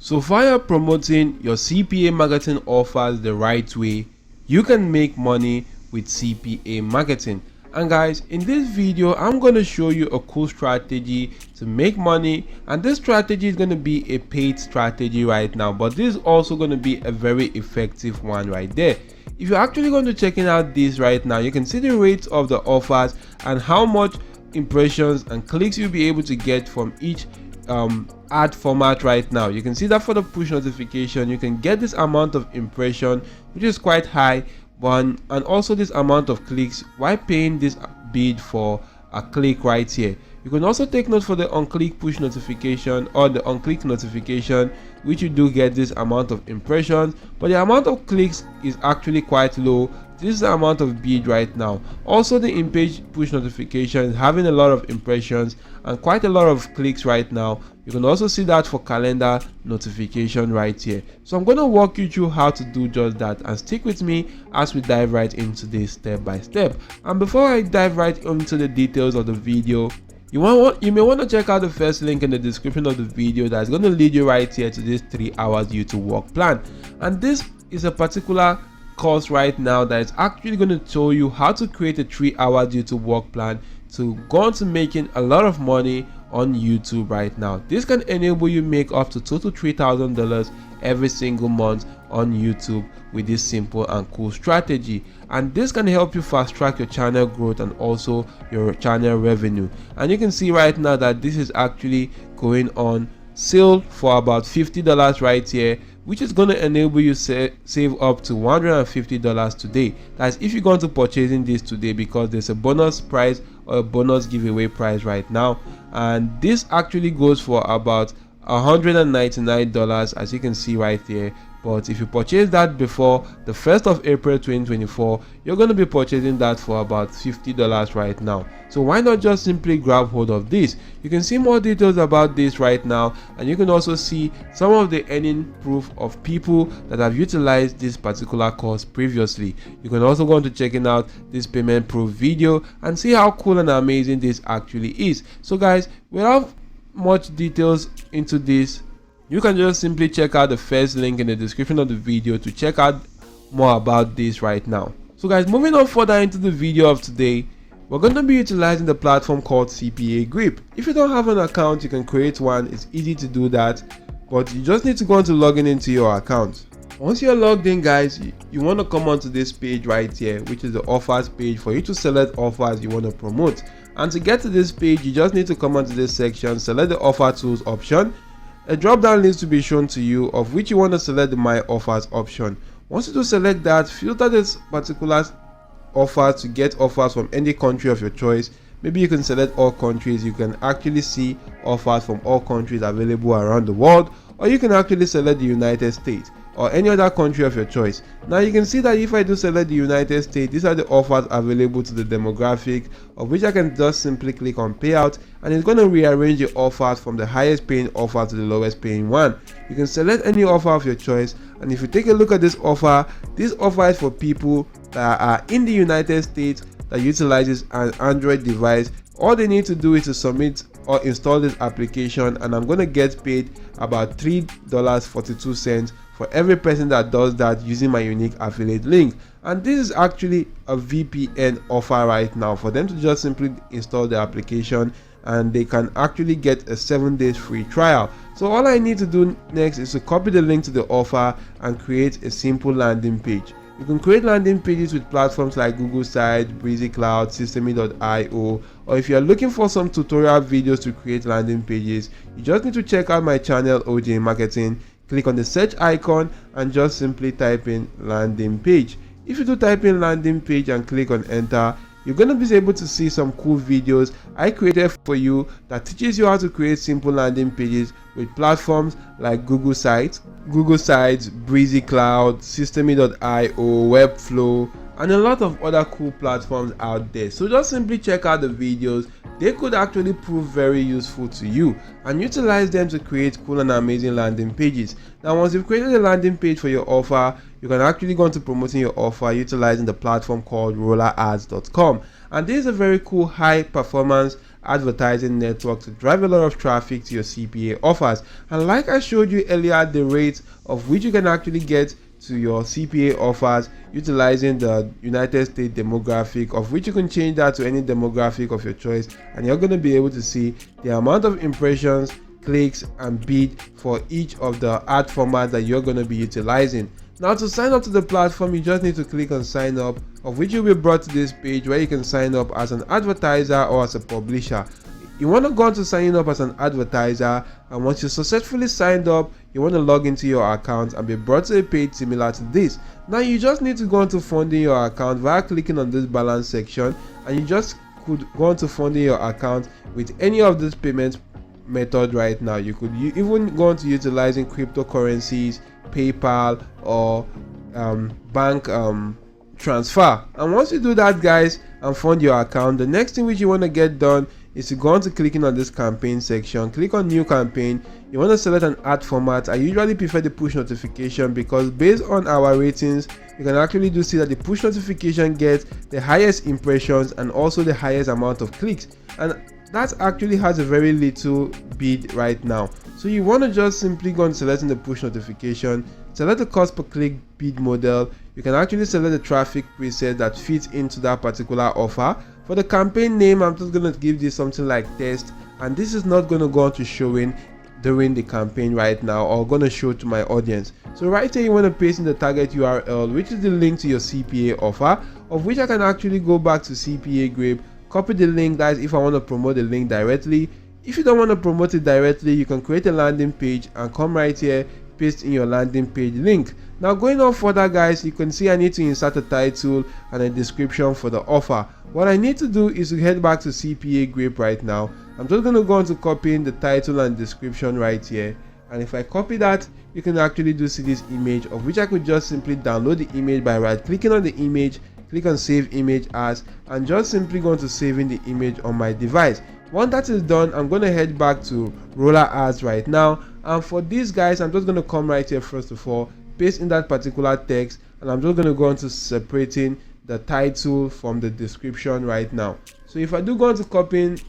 So via promoting your CPA marketing offers the right way, you can make money with CPA marketing. And guys, in this video I'm going to show you a cool strategy to make money, and this strategy is going to be a paid strategy right now, but this is also going to be a very effective one right there. If you're actually going to checking out this right now, you can see the rates of the offers and how much impressions and clicks you'll be able to get from each ad format right now. You can see that for the push notification you can get this amount of impression, which is quite high, and also this amount of clicks while paying this bid for a click right here. You can also take note for the on-click push notification or the on-click notification, which you do get this amount of impressions, but the amount of clicks is actually quite low. This is the amount of bid right now. Also, the in-page push notification is having a lot of impressions and quite a lot of clicks right now. You can also see that for calendar notification right here. So I'm going to walk you through how to do just that, and stick with me as we dive right into this step by step. And before I dive right into the details of the video, you may want to check out the first link in the description of the video that's going to lead you right here to this 3 hours YouTube work plan. And this is a particular course right now that is actually going to show you how to create a 3-hour YouTube work plan to go on to making a lot of money on YouTube right now. This can enable you make up to total $3,000 every single month on YouTube with this simple and cool strategy, and this can help you fast track your channel growth and also your channel revenue. And you can see right now that this is actually going on sale for about $50 right here, which is going to enable you save up to $150 today. That's if you're going to purchasing this today, because there's a bonus price or a bonus giveaway price right now, and this actually goes for about $199, as you can see right there. But if you purchase that before the 1st of April 2024, you're going to be purchasing that for about $50 right now. So why not just simply grab hold of this? You can see more details about this right now, and you can also see some of the earning proof of people that have utilized this particular course previously. You can also go on to checking out this payment proof video and see how cool and amazing this actually is. So guys, without much details into this, you can just simply check out the first link in the description of the video to check out more about this right now. So guys, moving on further into the video of today, we're going to be utilizing the platform called CPA Grip. If you don't have an account, you can create one. It's easy to do that, but you just need to go on to logging into your account. Once you're logged in, guys, you want to come onto this page right here, which is the offers page, for you to select offers you want to promote. And to get to this page, you just need to come onto this section, select the offer tools option. A drop down list to be shown to you, of which you want to select the my offers option. Once you do select that, filter this particular offer to get offers from any country of your choice. Maybe you can select all countries. You can actually see offers from all countries available around the world, or you can actually select the United States or any other country of your choice. Now you can see that if I do select the United States, these are the offers available to the demographic, of which I can just simply click on payout, and it's going to rearrange the offers from the highest paying offer to the lowest paying one. You can select any offer of your choice, and if you take a look at this offer is for people that are in the United States that utilizes an Android device. All they need to do is to submit or install this application, and I'm going to get paid about $3.42 for every person that does that using my unique affiliate link. And this is actually a VPN offer right now for them to just simply install the application, and they can actually get a 7 days free trial. So all I need to do next is to copy the link to the offer and create a simple landing page. You can create landing pages with platforms like Google Sites, Breezy Cloud, Systemy.io, or if you are looking for some tutorial videos to create landing pages, you just need to check out my channel OJ Marketing. Click on the search icon and just simply type in landing page. If you do type in landing page and click on enter, you're going to be able to see some cool videos I created for you that teaches you how to create simple landing pages with platforms like Google Sites, Breezy Cloud, Systemy.io, Webflow, and a lot of other cool platforms out there. So just simply check out the videos. They could actually prove very useful to you, and utilize them to create cool and amazing landing pages. Now once you've created a landing page for your offer, you can actually go into promoting your offer utilizing the platform called rollerads.com. And this is a very cool high performance advertising network to drive a lot of traffic to your CPA offers. And like I showed you earlier, the rate of which you can actually get to your CPA offers utilizing the United States demographic, of which you can change that to any demographic of your choice, and you're going to be able to see the amount of impressions, clicks, and bid for each of the ad formats that you're going to be utilizing. Now, to sign up to the platform, you just need to click on sign up, of which you'll be brought to this page where you can sign up as an advertiser or as a publisher. You want to go on to sign up as an advertiser, and once you successfully signed up, you want to log into your account and be brought to a page similar to this. Now you just need to go on to funding your account via clicking on this balance section, and you just could go on to funding your account with any of these payment method right now. You could even go on to utilizing cryptocurrencies, PayPal, or bank transfer. And once you do that, guys, and fund your account, the next thing which you want to get done is to go on to clicking on this campaign section, click on new campaign. You want to select an ad format. I usually prefer the push notification because based on our ratings, you can actually do see that the push notification gets the highest impressions and also the highest amount of clicks, and that actually has a very little bid right now. So you want to just simply go and selecting the push notification, select the cost per click bid model. You can actually select the traffic preset that fits into that particular offer. For the campaign name, I'm just going to give this something like test, and this is not going to go on to showing during the campaign right now, or going to show to my audience. So right here, you want to paste in the target URL, which is the link to your CPA offer, of which I can actually go back to CPA Grape, copy the link, guys, if I want to promote the link directly. If you don't want to promote it directly, you can create a landing page and come right here, paste in your landing page link. Now going on further, guys, you can see I need to insert a title and a description for the offer. What I need to do is to head back to CPA Grape right now. I'm just going to go on to copying the title and description right here, and if I copy that, you can actually do see this image, of which I could just simply download the image by right clicking on the image, click on save image as, and just simply go to saving the image on my device. Once that is done, I'm going to head back to roller ads right now, and for these, guys, I'm just going to come right here, first of all, paste in that particular text, and I'm just going to go on to separating the title from the description right now. So if I do go on to copying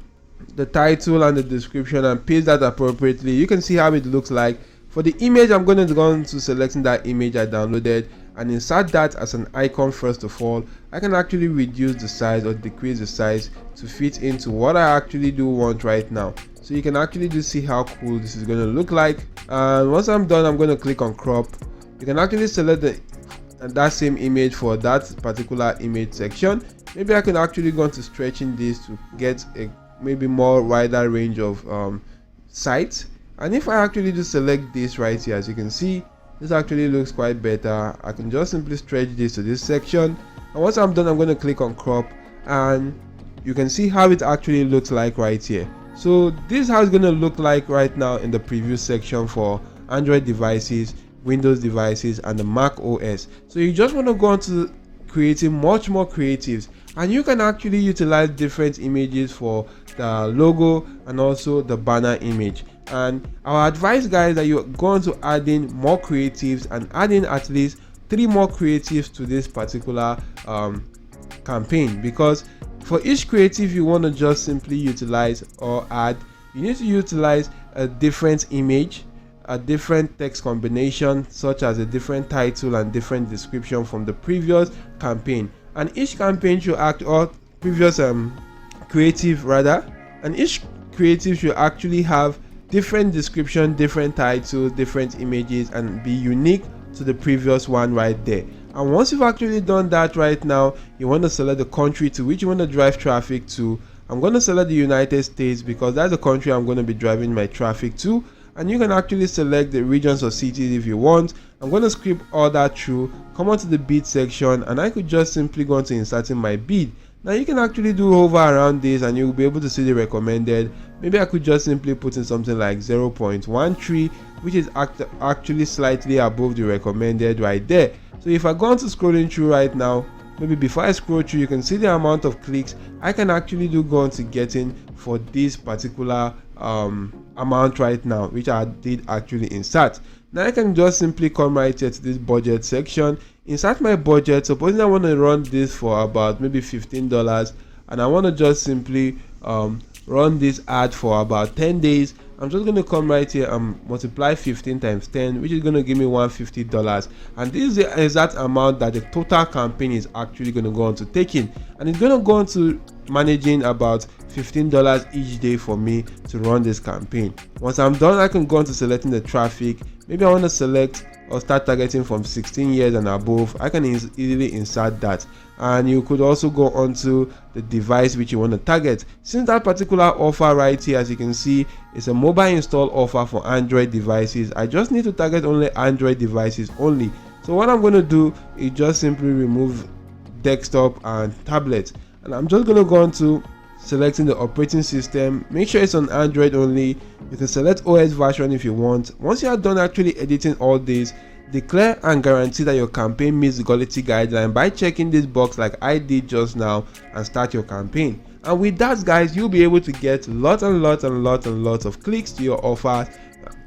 the title and the description and paste that appropriately, you can see how it looks like. For the image, I'm going to go on to selecting that image I downloaded and insert that as an icon. First of all, I can actually reduce the size or decrease the size to fit into what I actually do want right now. So you can actually just see how cool this is going to look like. And once I'm done, I'm going to click on crop. You can actually select that same image for that particular image section. Maybe I can actually go into stretching this to get a maybe more wider range of sites. And if I actually just select this right here, as you can see, this actually looks quite better. I can just simply stretch this to this section, and once I'm done, I'm going to click on crop, and you can see how it actually looks like right here. So this is how it's going to look like right now in the preview section for Android devices, Windows devices, and the Mac OS. So you just want to go on to creating much more creatives, and you can actually utilize different images for the logo and also the banner image. And our advice, guys, that you go on to adding more creatives and adding at least 3 more creatives to this particular campaign, because for each creative you want to just simply utilize or add, you need to utilize a different image, a different text combination, such as a different title and different description from the previous campaign. And each campaign should act, or previous creative rather, and each creative should actually have different description, different titles, different images, and be unique to the previous one right there. And once you've actually done that right now, you want to select the country to which you want to drive traffic to. I'm going to select the United States because that's the country I'm going to be driving my traffic to. And you can actually select the regions or cities if you want. I'm going to script all that through, come on to the bid section, and I could just simply go into inserting my bid. Now you can actually do hover around this and you'll be able to see the recommended. Maybe I could just simply put in something like 0.13, which is actually slightly above the recommended right there. So if I go on to scrolling through right now, maybe before I scroll through, you can see the amount of clicks I can actually go on to getting for this particular amount right now, which I did actually insert. Now I can just simply come right here to this budget section, insert my budget. Supposing I want to run this for about maybe $15, and I want to just simply run this ad for about 10 days. I'm just going to come right here and multiply 15 times 10, which is going to give me $150, and this is the exact amount that the total campaign is actually going to go on to taking, and it's going to go on to managing about $15 each day for me to run this campaign. Once I'm done, I can go on to selecting the traffic. Maybe I want to select or start targeting from 16 years and above. I can easily insert that, and you could also go onto the device which you want to target. Since that particular offer right here, as you can see, is a mobile install offer for Android devices, I just need to target only Android devices only. So what I'm going to do is just simply remove desktop and tablet, and I'm just going to go on to selecting the operating system. Make sure it's on Android only. You can select OS version if you want. Once you are done actually editing all this, declare and guarantee that your campaign meets the quality guideline by checking this box like I did just now, and start your campaign. And with that, guys, you'll be able to get lots of clicks to your offers,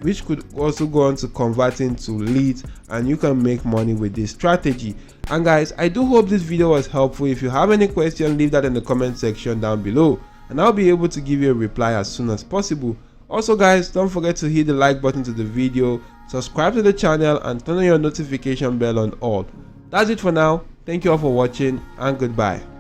which could also go on to converting to leads, and you can make money with this strategy. And guys, I do hope this video was helpful. If you have any question, leave that in the comment section down below, and I'll be able to give you a reply as soon as possible. Also guys, don't forget to hit the like button to the video, subscribe to the channel, and turn on your notification bell on all. That's it for now. Thank you all for watching, and goodbye.